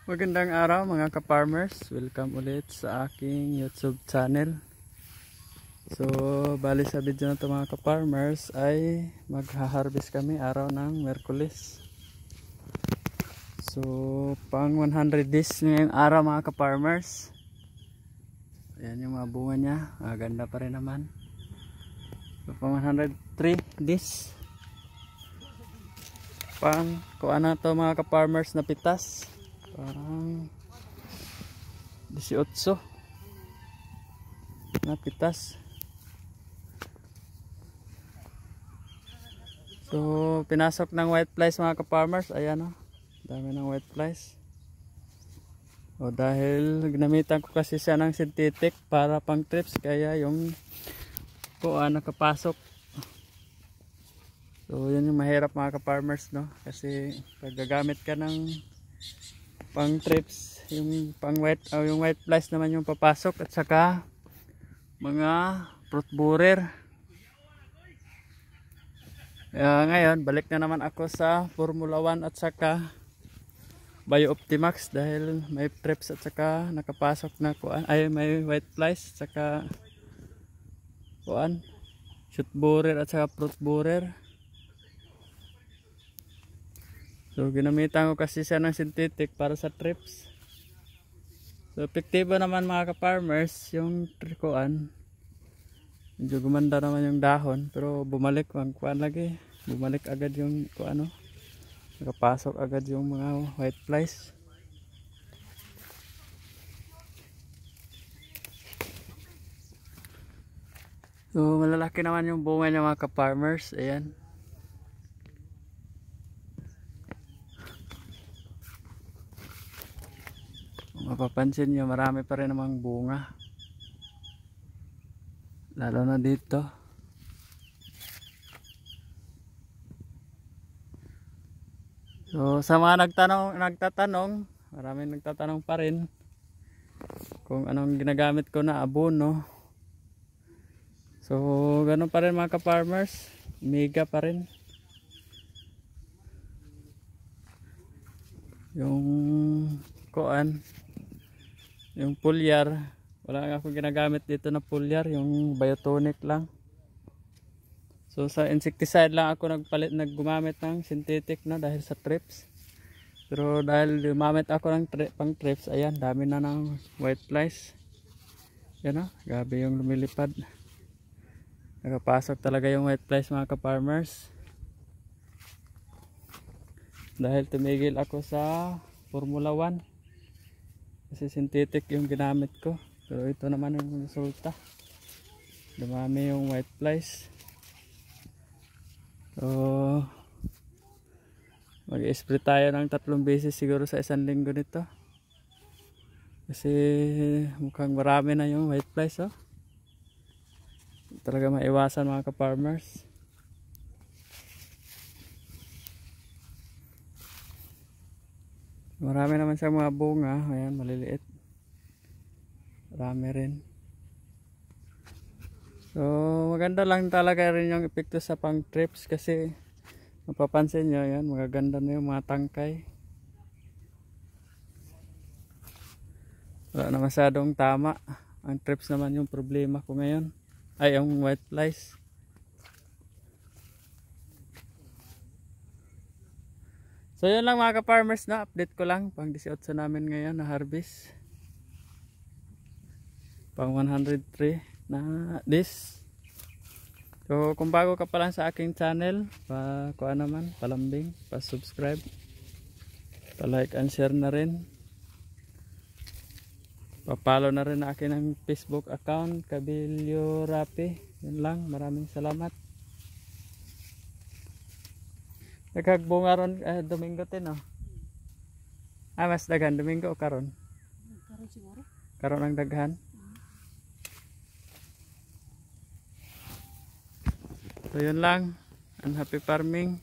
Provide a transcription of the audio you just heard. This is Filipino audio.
Magandang araw mga ka-farmers, welcome ulit sa aking YouTube channel. So bali sa video na ito mga ka-farmers ay magha-harvest kami araw ng Merkulis. So pang 100 days ngayong araw mga ka-farmers. Ayan yung mga bunga niya, maganda pa rin naman. So pang 103 days. Pang kuha na ito mga ka-farmers na pitas. Parang 18 na pitas. So pinasok ng white flies mga ka-farmers. Ayan o, dami ng white flies. O dahil ginamitan ko kasi siya ng synthetic para pang trips, kaya yung nakapasok. So yun yung mahirap mga ka-farmers, no? Kasi pag gagamit ka ng pang trips, yung pang white yung white flies naman yung papasok, at saka mga fruit borer. Ngayon balik na naman ako sa Formula 1 at saka Bio-Optimax dahil may trips at saka nakapasok na may white flies at saka shoot borer at saka fruit borer. So ginamitan ko kasi siya ng synthetic para sa trips. So epektibo naman mga ka-farmers yung trikuan. Medyo gumanda naman yung dahon, pero bumalik lagi. Bumalik agad yung nakapasok agad yung mga white flies. So malalaki naman yung bunga niya mga ka-farmers. Ayan. Mapapansin nyo, marami pa rin namang bunga, lalo na dito. So sa mga nagtatanong, maraming nagtatanong pa rin kung anong ginagamit ko na abono. So ganun pa rin mga ka-farmers, mega pa rin yung yung foliar. Wala nga akong ginagamit dito na foliar, yung biotonic lang. So sa insecticide lang ako naggumamit ng synthetic na dahil sa trips. Pero dahil gumamit ako ng pang trips, ayan, dami na ng white flies. Yan o, gabi yung lumilipad. Nakapasok talaga yung white flies mga ka-farmers. Dahil tumigil ako sa Formula 1. Kasi synthetic yung ginamit ko. Pero ito naman yung resulta. Dumami yung white flies. So mag-spray tayo ng 3 beses siguro sa isang linggo nito. Kasi mukhang marami na yung white flies. Talaga maiwasan mga ka-farmers. Marami naman siyang mga bunga. Ayan, maliliit. Marami rin. So maganda lang talaga rin yung epekto sa pang trips, kasi mapapansin nyo, yan, magaganda na yung mga tangkay. Wala na masyadong tama. Ang trips naman yung problema ko ngayon, ay yung white flies. So yun lang mga ka-farmers, na update ko lang pang 18 namin ngayon na harvest. Pang 103 na this. So kung bago ka pa lang sa aking channel, palambing, pa-subscribe, pa-like and share na rin. Pa-follow na rin na akin ng Facebook account, Kabilyo Rapi. Yun lang, maraming salamat. Nagkagbunga ron Domingo tin mas daghan Domingo o karon? Karon siguro. Karon ang daghan. So yun lang, and happy farming.